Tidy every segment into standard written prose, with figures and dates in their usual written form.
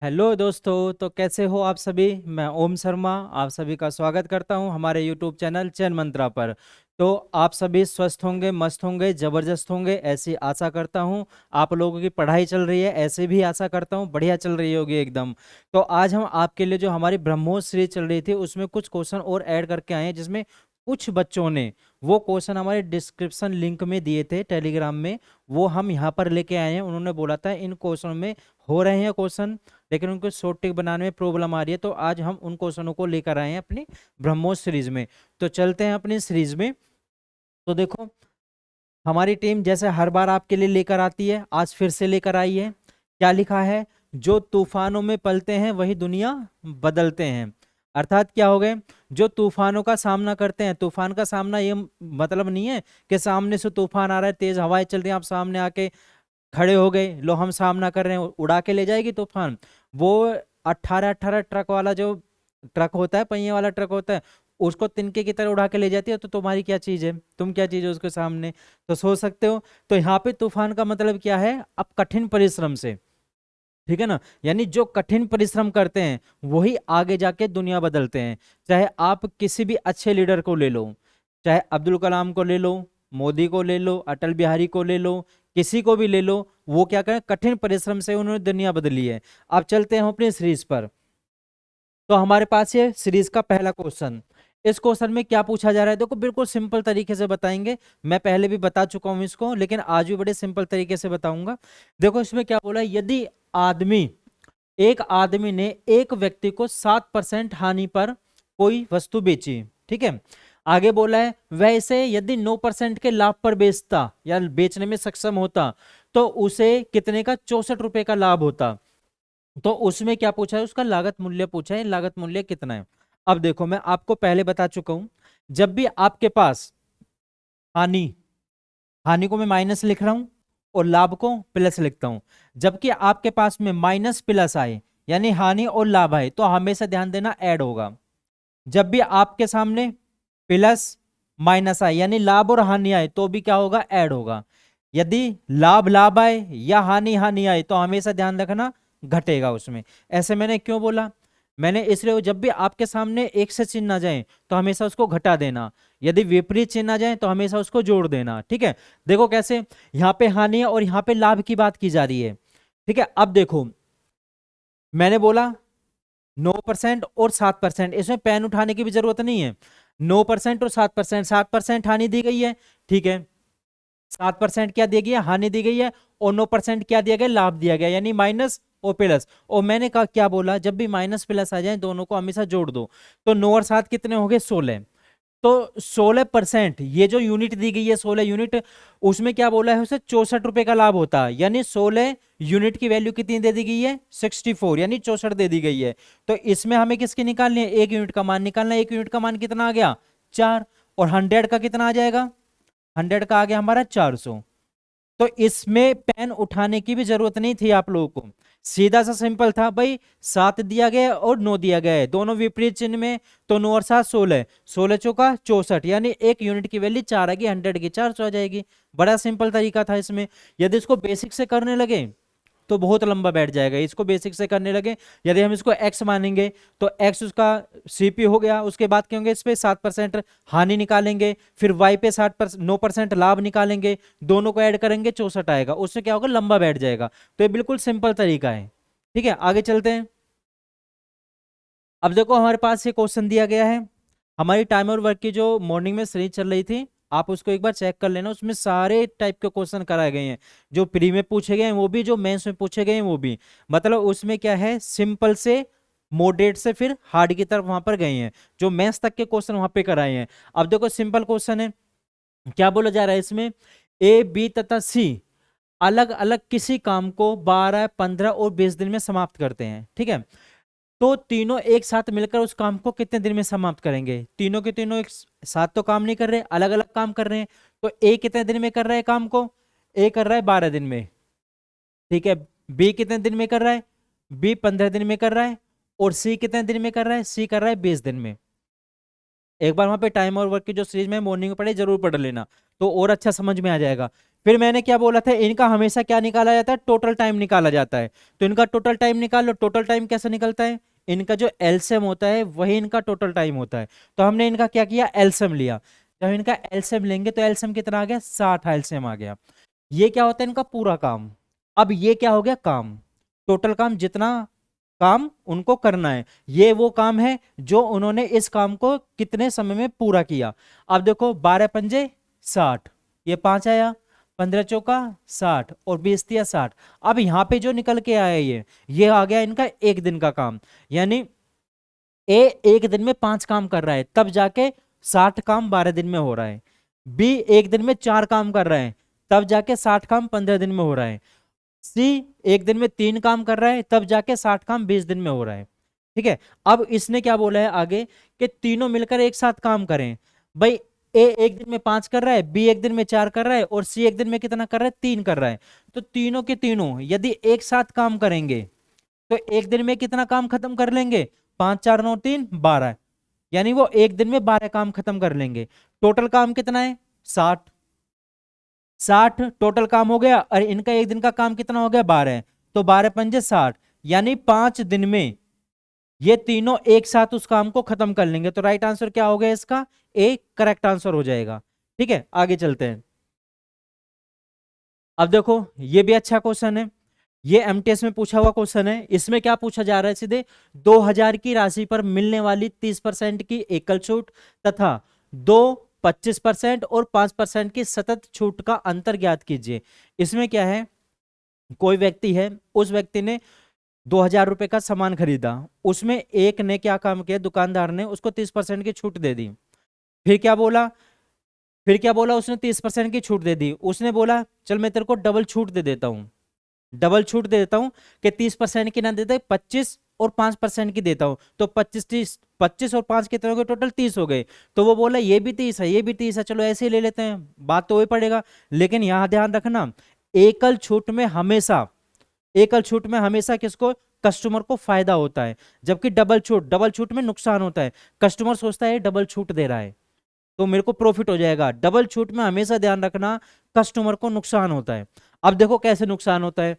Hello दोस्तों, तो कैसे हो आप सभी। मैं ओम शर्मा आप सभी का स्वागत करता हूं हमारे यूट्यूब चैनल चयन मंत्रा पर। तो आप सभी स्वस्थ होंगे, मस्त होंगे, जबरदस्त होंगे, ऐसी आशा करता हूं। आप लोगों की पढ़ाई चल रही है, ऐसे भी आशा करता हूं बढ़िया चल रही होगी एकदम। तो आज हम आपके लिए जो हमारी ब्रह्मोस सीरीज चल रही थी उसमें कुछ क्वेश्चन और ऐड करके आए हैं, जिसमें कुछ बच्चों ने वो क्वेश्चन हमारे डिस्क्रिप्शन लिंक में दिए थे टेलीग्राम में, वो हम यहाँ पर लेके आए हैं। उन्होंने बोला था इन क्वेश्चन में हो रहे हैं क्वेश्चन, लेकिन उनको शॉर्ट टिक बनाने में प्रॉब्लम आ रही है, तो आज हम उन क्वेश्चनों को लेकर आए हैं अपनी ब्रह्मोस सीरीज में। तो चलते हैं अपनी सीरीज में। तो देखो, हमारी टीम जैसे हर बार आपके लिए लेकर आती है, आज फिर से लेकर आई है। क्या लिखा है? जो तूफानों में पलते हैं वही दुनिया बदलते हैं। अर्थात क्या हो गए? जो तूफानों का सामना करते हैं। तूफान का सामना ये मतलब नहीं है कि सामने से तूफान आ रहा है, तेज हवाएं चल रही हैं, आप सामने आके खड़े हो गए, लो हम सामना कर रहे हैं, उड़ा के ले जाएगी तूफान। वो 18-18 ट्रक वाला जो ट्रक होता है, पहिए वाला ट्रक होता है, उसको तिनके की तरह उड़ा के ले जाती है। तो तुम्हारी क्या चीज है, तुम क्या चीज है उसके सामने? तो सोच सकते हो। तो यहाँ पे तूफान का मतलब क्या है? अब कठिन परिश्रम से, ठीक है ना। यानी जो कठिन परिश्रम करते हैं वही आगे जाके दुनिया बदलते हैं। चाहे आप किसी भी अच्छे लीडर को ले लो, चाहे अब्दुल कलाम को ले लो, मोदी को ले लो, अटल बिहारी को ले लो, किसी को भी ले लो, वो क्या करें? कठिन परिश्रम से उन्होंने दुनिया बदली है। अब चलते हैं हम अपनी सीरीज पर। तो हमारे पास ये सीरीज का पहला क्वेश्चन। इस क्वेश्चन में क्या पूछा जा रहा है? देखो, बिल्कुल सिंपल तरीके से बताएंगे। मैं पहले भी बता चुका हूं इसको, लेकिन आज भी बड़े सिंपल तरीके से बताऊंगा। देखो, इसमें क्या बोला है? यदि आदमी एक आदमी ने एक व्यक्ति को 7% हानि पर कोई वस्तु बेची, ठीक है। आगे बोला है वैसे यदि 9% के लाभ पर बेचता या बेचने में सक्षम होता तो उसे कितने का? 64 रुपए का लाभ होता। तो उसमें क्या पूछा है? उसका लागत मूल्य पूछा है। लागत मूल्य कितना है? अब देखो, मैं आपको पहले बता चुका हूं, जब भी आपके पास हानि, हानि को मैं माइनस लिख रहा हूं और लाभ को प्लस लिखता हूं। जबकि आपके पास में माइनस प्लस आए, यानी हानि और लाभ आए, तो हमेशा ध्यान देना ऐड होगा। जब भी आपके सामने प्लस माइनस आए, यानी लाभ और हानि आए, तो भी क्या होगा? ऐड होगा। यदि लाभ लाभ आए या हानि हानि आए, तो हमेशा ध्यान रखना घटेगा उसमें। ऐसे मैंने क्यों बोला? मैंने इसलिए, जब भी आपके सामने एक से चिन्ह आ जाए तो हमेशा उसको घटा देना, यदि विपरीत चिन्ह आ जाए तो हमेशा उसको जोड़ देना, ठीक है। देखो कैसे, यहाँ पे हानि है और यहाँ पे लाभ की बात की जा रही है, ठीक है। अब देखो, मैंने बोला 9% और 7%, इसमें पेन उठाने की भी जरूरत नहीं है। 9% और 7%, 7% हानि दी गई है, ठीक है। 7% क्या दी गई है? हानि दी गई है। और 9% क्या दिया गया? लाभ दिया गया, यानी माइनस और प्लस। और मैंने कहा, क्या बोला? जब भी माइनस प्लस आ जाए दोनों को हमेशा जोड़ दो। तो 9 और 7 कितने हो गए? 16। तो 16%, ये जो यूनिट दी गई है 16 यूनिट, उसमें क्या बोला है? उसे 64 रुपए का लाभ होता है। यानी 16 यूनिट की वैल्यू कितनी दे दी गई है? 64, यानी 64 दे दी गई है। तो इसमें हमें किसकी निकालनी है? एक यूनिट का मान निकालना है। एक यूनिट का मान कितना आ गया? 4। और 100 का कितना आ जाएगा? 100 का आ गया हमारा 400। तो इसमें पेन उठाने की भी जरूरत नहीं थी आप लोगों को, सीधा सा सिंपल था भाई। 7 दिया गया है और 9 दिया गया है, दोनों विपरीत चिन्ह में। तो 9 और 7 16, 16 चौका 64, यानी एक यूनिट की वैल्यू 4 आएगी, 100 की 400 आ जाएगी। बड़ा सिंपल तरीका था इसमें। यदि इसको बेसिक से करने लगे तो बहुत लंबा बैठ जाएगा। इसको बेसिक से करने लगे, यदि हम इसको x मानेंगे तो x उसका सीपी हो गया। उसके बाद क्या होंगे? इस पे 7% हानि निकालेंगे, फिर y पे 9% लाभ निकालेंगे, दोनों को ऐड करेंगे 64 आएगा। उससे क्या होगा? लंबा बैठ जाएगा। तो ये बिल्कुल सिंपल तरीका है, ठीक है। आगे चलते हैं। अब देखो, हमारे पास ये क्वेश्चन दिया गया है। हमारी टाइम और वर्क की जो मॉर्निंग में सीरीज चल रही थी, आप उसको एक बार चेक कर लेना। उसमें सारे टाइप के क्वेश्चन कराए गए हैं, जो प्री में पूछे गए हैं वो भी, जो मेंस में पूछे गए हैं वो भी। मतलब उसमें क्या है, सिंपल से मॉडरेट से फिर हार्ड की तरफ वहां पर गए हैं। जो मेंस तक के क्वेश्चन वहां पे कराए हैं। अब देखो, सिंपल क्वेश्चन है। क्या बोला जा रहा है इसमें? ए, बी तथा सी अलग अलग किसी काम को 12, 15 और 20 दिन में समाप्त करते हैं, ठीक है। तो तीनों एक साथ मिलकर उस काम को कितने दिन में समाप्त करेंगे? तीनों के तीनों एक साथ तो काम नहीं कर रहे, अलग अलग काम कर रहे हैं। तो ए कितने दिन में कर रहा है काम को? ए कर रहा है 12 दिन में, ठीक है। बी कितने दिन में कर रहा है? बी 15 दिन में कर रहा है। और सी कितने दिन में कर रहा है? सी कर रहा है 20 दिन में। एक बार वहां पे टाइम और वर्क की जो सीरीज में मॉर्निंग में पढ़े, जरूर पढ़ लेना, तो और अच्छा समझ में आ जाएगा। फिर मैंने क्या बोला था, इनका हमेशा क्या निकाला जाता है, टोटल टाइम निकाला जाता है। तो इनका टोटल टाइम निकाल लो। टोटल टाइम कैसे निकलता है, इनका जो एलसीएम होता है वही इनका टोटल टाइम होता है। तो हमने इनका क्या किया, एलसीएम लिया। जब इनका एलसीएम लेंगे तो एलसीएम कितना आ गया, 60 एलसीएम आ गया। ये क्या होता है, इनका पूरा काम। अब ये क्या हो गया, काम, टोटल काम, जितना काम उनको करना है, ये वो काम है जो उन्होंने इस काम को कितने समय में पूरा किया। अब देखो 12 पंजे 60, ये 5 आया, 15 चौका 60 और 20 तिया 60। अब यहां पे जो निकल के आया ये आ गया इनका एक दिन का काम। यानी ए एक दिन में 5 काम कर रहा है, तब जाके 60 काम 12 दिन में हो रहा है। बी एक दिन में 4 काम कर रहा है, तब जाके 60 काम 15 दिन में हो रहा है। सी एक दिन में 3 काम कर रहा है, तब जाके 60 काम 20 दिन में हो रहा है। ठीक है। अब इसने क्या बोला है आगे, कि तीनों मिलकर एक साथ काम करें। भाई ए एक दिन में 5 कर रहा है, बी एक दिन में 4 कर रहा है, और सी एक दिन में कितना कर रहा है, 3 कर रहा है। तो तीनों के तीनों यदि एक साथ काम करेंगे तो एक दिन में कितना काम खत्म कर लेंगे, 5 4 9 3 12, यानी वो एक दिन में 12 काम खत्म कर लेंगे। टोटल काम कितना है, 60। 60 टोटल काम हो गया, और इनका एक दिन का काम कितना हो गया, 12। तो 12 पंजे 60, यानी 5 दिन में ये तीनों एक साथ उस काम को खत्म कर लेंगे। तो राइट आंसर क्या हो गया इसका, ए करेक्ट आंसर हो जाएगा। ठीक है, आगे चलते हैं। अब देखो ये भी अच्छा क्वेश्चन है, ये एमटीएस में पूछा हुआ क्वेश्चन है। इसमें क्या पूछा जा रहा है, सीधे 2000 की राशि पर मिलने वाली 30% की एकल छूट तथा दो 25% और 5% की सतत छूट का अंतर ज्ञात कीजिए। इसमें क्या है, कोई व्यक्ति है, उस व्यक्ति ने 2000 रुपए का सामान खरीदा, उसमें एक ने क्या काम किया, दुकानदार ने उसको 30% की छूट दे दी। फिर क्या बोला, उसने 30% की छूट दे दी। उसने बोला चल मैं तेरे को डबल छूट दे देता हूं, डबल छूट दे देता हूं, कि 30% की ना देते, 25 और 5% की देता हूं। तो 25 और 5 कितने हो गए, टोटल 30 हो गए। तो वो बोला ये भी 30 है, ये भी 30 है, चलो ऐसे ही ले लेते हैं, बात तो वही पड़ेगा। लेकिन यहां ध्यान रखना, एकल छूट में हमेशा, एकल छूट में हमेशा किसको, कस्टमर को फायदा होता है, जबकि डबल छूट में नुकसान होता है। कस्टमर सोचता है डबल छूट दे रहा है तो मेरे को प्रॉफिट हो जाएगा, डबल छूट में हमेशा ध्यान रखना कस्टमर को नुकसान होता है। अब देखो कैसे नुकसान होता है,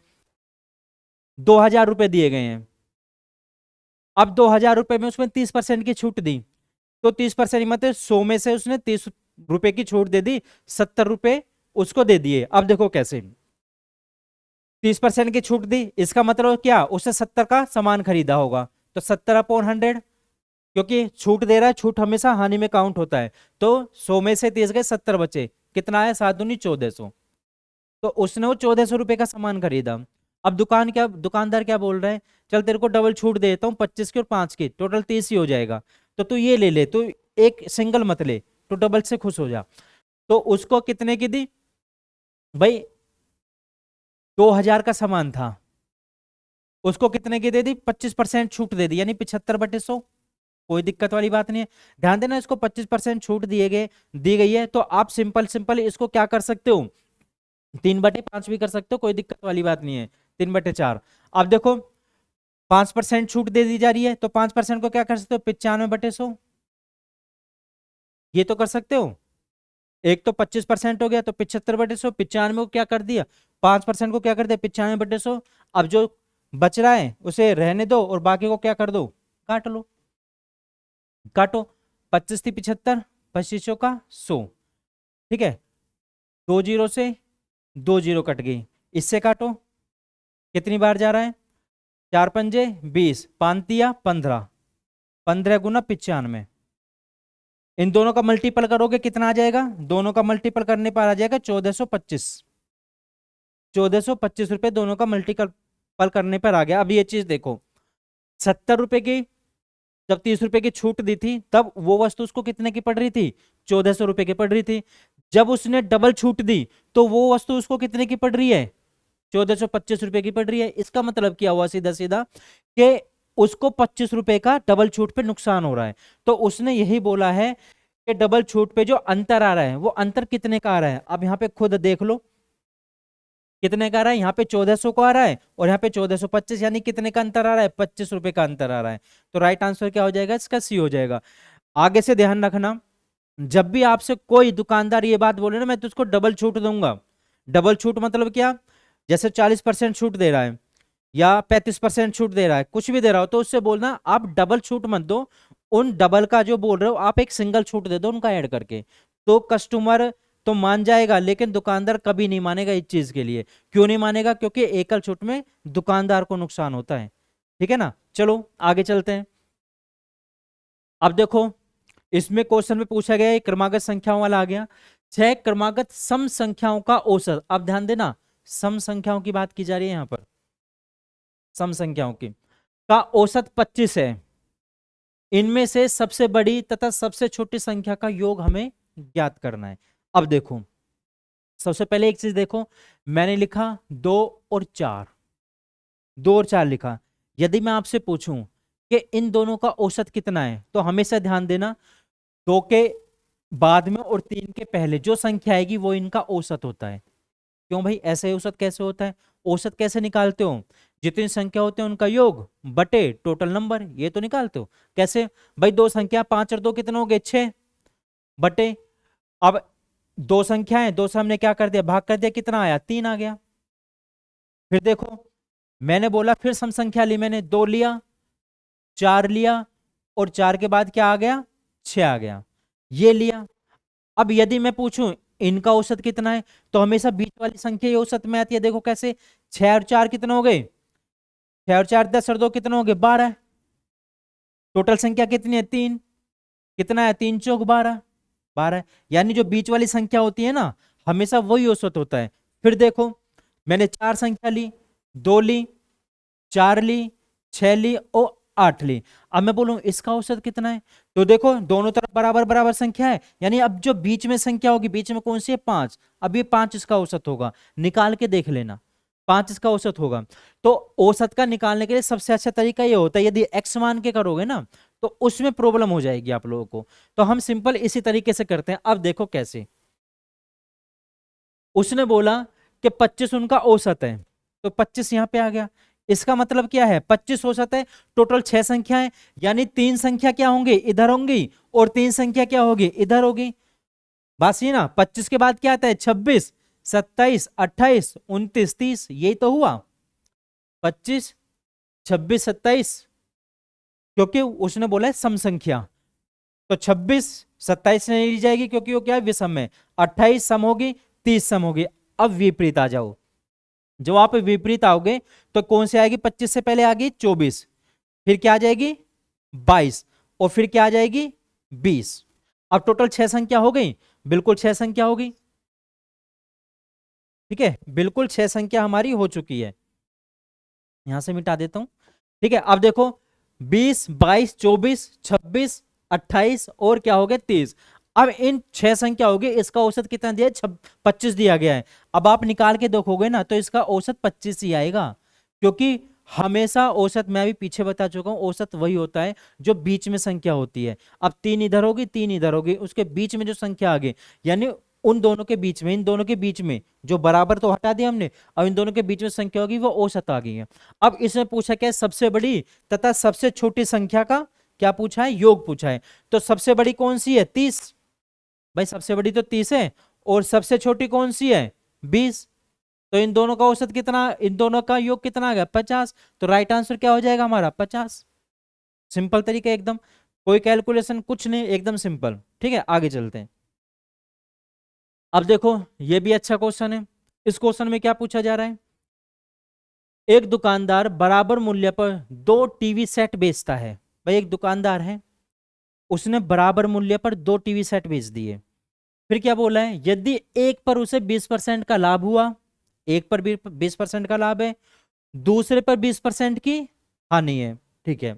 2000 रुपए दिए गए हैं, अब 2000 रुपए में उसमें 30% की छूट दी, तो 30% मतलब 100 में से उसने 30 रुपए की छूट दे दी, 70 रुपए उसको दे दिए। अब देखो कैसे, 30% की छूट दी, इसका मतलब क्या, उसने 70 का सामान खरीदा होगा, तो 70/100, क्योंकि छूट दे रहा है, छूट हमेशा हानि में काउंट होता है। तो 100 में से 30 गए, 70 बचे, कितना आया, 7 दूनी 1400। तो उसने वो 1400 रुपए का सामान खरीदा। अब दुकानदार क्या बोल रहा है, चल तेरे को डबल छूट दे देता हूँ, 25 की और 5 की, टोटल 30 ही हो जाएगा, तो तू ये ले ले, तू एक सिंगल मत ले, तो डबल से खुश हो जा। तो उसको कितने की दी भाई, 2000 का सामान था, उसको कितने की दे दी, 25% छूट दे दी, यानी 75/100। कोई दिक्कत वाली बात नहीं है। ध्यान देना, इसको 25% छूट दी गई है, तो आप सिंपल सिंपल इसको क्या कर सकते हो, 3/5 भी कर सकते हो, कोई दिक्कत वाली बात नहीं है, 3/4। अब देखो 5% छूट दे दी जा रही है, तो 5% को क्या कर सकते हो, 95/100, ये तो कर सकते हो। एक तो 25% हो गया, तो 75/100, 95 को क्या कर दिया, 5% को क्या कर दिया, 95/100। अब जो बच रहा है उसे रहने दो, और बाकी को क्या कर दो, काट लो, काटो। 25 थी 75, 25 का 100, ठीक है, 2 जीरो से 2 जीरो कट गई, इससे काटो, कितनी बार जा रहा है, 4 पंजे 20, 5 तिया 15, 15 गुना 95। इन दोनों का मल्टीपल करोगे कितना आ जाएगा, दोनों का मल्टीपल करने पर आ जाएगा 1425, 1425 रुपए दोनों का मल्टीपल करने पर आ गया। अब ये चीज देखो, 70 रुपए की जब 30 रुपए की छूट दी थी, तब वो वस्तु उसको कितने की पड़ रही थी, 1400 रुपए की पड़ रही थी। जब उसने डबल छूट दी, तो वो वस्तु उसको कितने की पड़ रही है, 1425 रुपए की पड़ रही है। इसका मतलब क्या हुआ, सीधा सीधा कि उसको 25 रुपए का डबल छूट पे नुकसान हो रहा है। तो उसने यही बोला है कि डबल छूट पे जो अंतर आ रहा है, वो अंतर कितने का आ रहा है। अब यहां पे खुद देख लो कितने का आ रहा है, यहाँ पे 1400 को आ रहा है, और यहाँ पे 1425, यानी कितने का अंतर आ रहा है, 25 रुपए का अंतर आ रहा है। तो राइट आंसर क्या हो जाएगा, इसका सी हो जाएगा। आगे से ध्यान रखना, जब भी आपसे कोई दुकानदार ये बात बोले ना, मैं तुझको डबल छूट दूंगा, डबल छूट मतलब क्या, जैसे 40% छूट दे रहा है या 35% छूट दे रहा है, कुछ भी दे रहा हो, तो उससे बोलना आप डबल छूट मत दो, उन डबल का जो बोल रहे हो आप एक सिंगल छूट दे दो उनका ऐड करके। तो कस्टमर तो मान जाएगा, लेकिन दुकानदार कभी नहीं मानेगा इस चीज के लिए। क्यों नहीं मानेगा? क्योंकि एकल छूट में दुकानदार को नुकसान होता है। ठीक है ना, चलो आगे चलते हैं। अब देखो, इसमें क्वेश्चन में पूछा गया है, क्रमागत संख्याओं वाला आ गया, 6 क्रमागत सम संख्याओं का औसत। अब ध्यान देना, सम संख्याओं की बात की जा रही है यहां पर, सम संख्याओं की का औसत 25 है। इनमें से सबसे बड़ी तथा सबसे छोटी संख्या का योग हमें ज्ञात करना है। अब देखो, सबसे पहले एक चीज देखो, मैंने लिखा 2 और 4, 2 और 4 लिखा। यदि मैं आपसे पूछूं कि इन दोनों का औसत कितना है, तो हमेशा ध्यान देना, 2 के बाद में और 3 के पहले जो संख्या आएगी वो इनका औसत होता है। क्यों भाई, ऐसे औसत कैसे होता है? औसत कैसे निकालते हो? जितनी संख्या होते हैं उनका योग बटे टोटल नंबर, ये तो निकालते हो। कैसे भाई? दो संख्या, 5 और 2 कितने हो गए? 6 बटे, अब दो संख्या है, दो से हमने क्या कर दिया? भाग कर दिया, कितना आया? 3 आ गया। फिर देखो, मैंने बोला फिर सम संख्या ली, मैंने 2 लिया, 4 लिया, और 4 के बाद क्या आ गया? 6 आ गया, ये लिया। अब यदि मैं पूछूं इनका औसत कितना है, तो हमेशा बीच वाली संख्या ही औसत में आती है। देखो कैसे, 6 और 4 कितने हो गए? 6 और 4 10 और 2 कितने हो गए? 12। टोटल संख्या कितनी है? 3। कितना है? 3 चौक 12, 12। यानी जो बीच वाली संख्या होती है ना, हमेशा वही औसत होता है। फिर देखो, मैंने 4 संख्या ली, 2 ली, 4 ली, 6 ली और 8 ली। अब मैं बोलूं इसका औसत कितना है, तो देखो दोनों तरफ बराबर बराबर संख्या है, यानी अब जो बीच में संख्या होगी, बीच में कौन सी है? 5। अब ये 5 इसका औसत होगा, निकाल के देख लेना, 5 इसका औसत होगा। तो औसत का निकालने के लिए सबसे अच्छा तरीका ये होता है, यदि x मान के करोगे ना तो उसमें प्रॉब्लम हो जाएगी आप लोगों को, तो हम सिंपल इसी तरीके से करते हैं। अब देखो कैसे, उसने बोला कि 25 उनका औसत है, तो 25 यहां पे आ गया। इसका मतलब क्या है? 25 औसत है, टोटल 6 संख्या है, यानी 3 संख्या क्या होंगे? इधर होंगी, और 3 संख्या क्या होगी? इधर होगी। बस ये ना, 25 के बाद क्या आता है? 26, 27, 28, 29, 30, यही तो हुआ। 25, 26, 27, क्योंकि उसने बोला है सम संख्या, तो 26 27 नहीं ली जाएगी क्योंकि वो क्या है? विषम है। 28 सम होगी, 30 सम होगी। अब विपरीत आ जाओ, जब आप विपरीत आओगे तो कौन से आएगी? 25 से पहले आ गई 24, फिर क्या आ जाएगी? 22, और फिर क्या आ जाएगी? 20। अब टोटल 6 संख्या हो गई, बिल्कुल 6 संख्या होगी। ठीक है, बिल्कुल 6 संख्या हमारी हो चुकी है। यहां से मिटा देता हूं। ठीक है, अब देखो, 20, 22, 24, 26, 28 और क्या हो गया? 30। अब इन 6 संख्या हो गई, इसका औसत कितना दिया है? 25 दिया गया है। अब आप निकाल के देखोगे ना तो इसका औसत 25 ही आएगा, क्योंकि हमेशा औसत, मैं भी पीछे बता चुका हूं, औसत वही होता है जो बीच में संख्या होती है। अब 3 इधर होगी, 3 इधर होगी, उसके बीच में जो संख्या आ गई, यानी उन दोनों के बीच में, इन दोनों के बीच में जो बराबर तो हटा दिया हमने, अब इन दोनों के बीच में संख्या होगी वो औसत आ गई है। अब इसमें पूछा क्या है? सबसे बड़ी तथा सबसे छोटी संख्या का क्या पूछा है? योग पूछा है। तो सबसे बड़ी कौन सी है? 30। भाई सबसे बड़ी तो 30 है, और सबसे छोटी कौन सी है? 20। तो इन दोनों का औसत कितना, इन दोनों का योग कितना आ गया? 50। तो राइट आंसर क्या हो जाएगा हमारा? 50। सिंपल तरीका एकदम, कोई कैलकुलेशन कुछ नहीं, एकदम सिंपल। ठीक है, आगे चलते हैं। अब देखो, ये भी अच्छा क्वेश्चन है। इस क्वेश्चन में क्या पूछा जा रहा है? एक दुकानदार बराबर मूल्य पर 2 टीवी सेट बेचता है। भाई एक दुकानदार है, उसने बराबर मूल्य पर 2 टीवी सेट बेच दिए। फिर क्या बोला है? यदि एक पर उसे 20% का लाभ हुआ, एक पर भी 20% का लाभ है, दूसरे पर 20% की हानि है। ठीक है,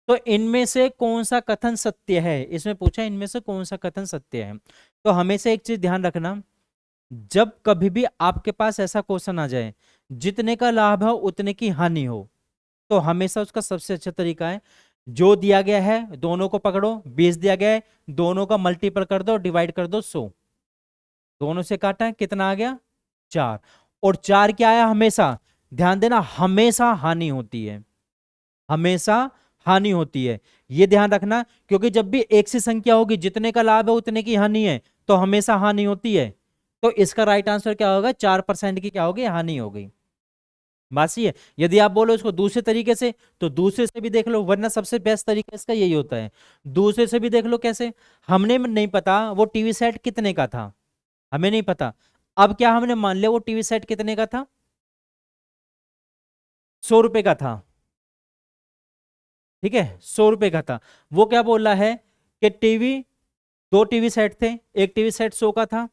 तो इनमें से कौन सा कथन सत्य है? इसमें पूछा इनमें से कौन सा कथन सत्य है। तो हमेशा एक चीज ध्यान रखना, जब कभी भी आपके पास ऐसा क्वेश्चन आ जाए जितने का लाभ हो उतने की हानि हो, तो हमेशा उसका सबसे अच्छा तरीका है, जो दिया गया है दोनों को पकड़ो, 20 दिया गया है, दोनों का मल्टीपल कर दो, डिवाइड कर दो 100, दोनों से काटा है, कितना आ गया? 4। और 4 क्या आया? हमेशा ध्यान देना, हमेशा हानि होती है, हमेशा हानि होती है, ये ध्यान रखना। क्योंकि जब भी एक सी संख्या होगी, जितने का लाभ है उतने की हानि है, तो हमेशा हानि होती है। तो इसका राइट आंसर क्या होगा, 4% की क्या होगी, हानि हो गई। बात सही है। यदि आप बोलो इसको दूसरे तरीके से, तो दूसरे से भी देख लो, वरना सबसे बेस्ट तरीका इसका यही होता है। दूसरे से भी देख लो कैसे। हमने नहीं पता वो टीवी सेट कितने का था, हमें नहीं पता। अब क्या हमने मान लिया वो टीवी सेट कितने का था, 100 रुपए का था। ठीक है, 100 रुपए का था। वो क्या बोल रहा है कि टीवी, दो टीवी सेट थे, एक टीवी सेट 100 का था,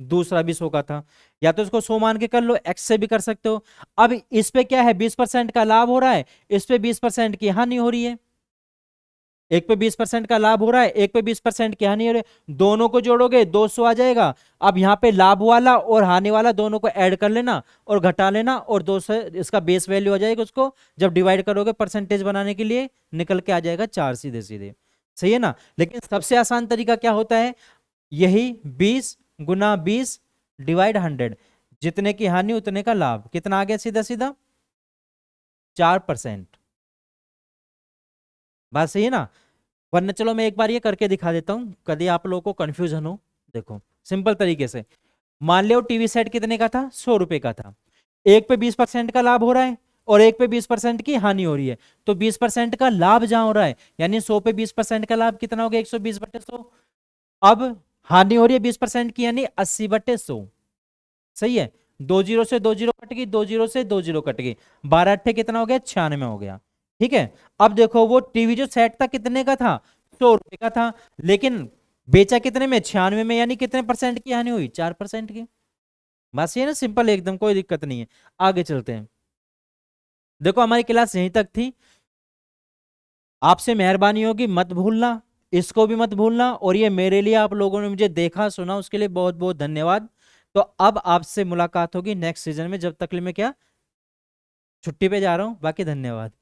दूसरा भी 100 का था। या तो इसको 100 मान के कर लो, एक्स से भी कर सकते हो। अब इस पे क्या है, 20% का लाभ हो रहा है, इस पे 20% की हानि हो रही है। एक पे 20% का लाभ हो रहा है, एक पे 20% की हानि हो रही है, दोनों को जोड़ोगे 200 आ जाएगा। अब यहाँ पे लाभ वाला और हानि वाला दोनों को ऐड कर लेना और घटा लेना, और 200 इसका बेस वैल्यू आ जाएगा। उसको जब डिवाइड करोगे परसेंटेज बनाने के लिए, निकल के आ जाएगा 4 सीधे सीधे। सही है ना। लेकिन सबसे आसान तरीका क्या होता है, यही 20 गुना 20 डिवाइड 100, जितने की हानि उतने का लाभ, कितना आ गया सीधा सीधा, 4%। बात सही है ना। वरना चलो मैं एक बार ये करके दिखा देता हूं, कभी आप लोगों को कंफ्यूजन हो। देखो सिंपल तरीके से, मान लो टीवी सेट कितने का था, 100 रुपए का था। एक पे 20% का लाभ हो रहा है और एक पे 20% की हानि हो रही है। तो 20% का लाभ जहां हो रहा है, यानी 100 पे 20% का लाभ कितना हो गया, 120/100। अब हानि हो रही है 20% की, यानी 80/100। सही है। दो जीरो से दो जीरो कट गई, दो जीरो से दो जीरो कट गई, 12 अट्ठे कितना हो गया, 96 हो गया। ठीक है। अब देखो वो टीवी जो सेट था कितने का था, 100 रुपए का था, लेकिन बेचा कितने में, 96 में, यानी कितने परसेंट की हानि हुई, 4% की। बस ये ना, सिंपल एकदम, कोई दिक्कत नहीं है। आगे चलते हैं। देखो हमारी क्लास यहीं तक थी। आपसे मेहरबानी होगी, मत भूलना, इसको भी मत भूलना। और ये मेरे लिए आप लोगों ने मुझे देखा सुना, उसके लिए बहुत बहुत धन्यवाद। तो अब आपसे मुलाकात होगी नेक्स्ट सीजन में, जब तक के लिए मैं क्या, छुट्टी पे जा रहा हूं। बाकी धन्यवाद।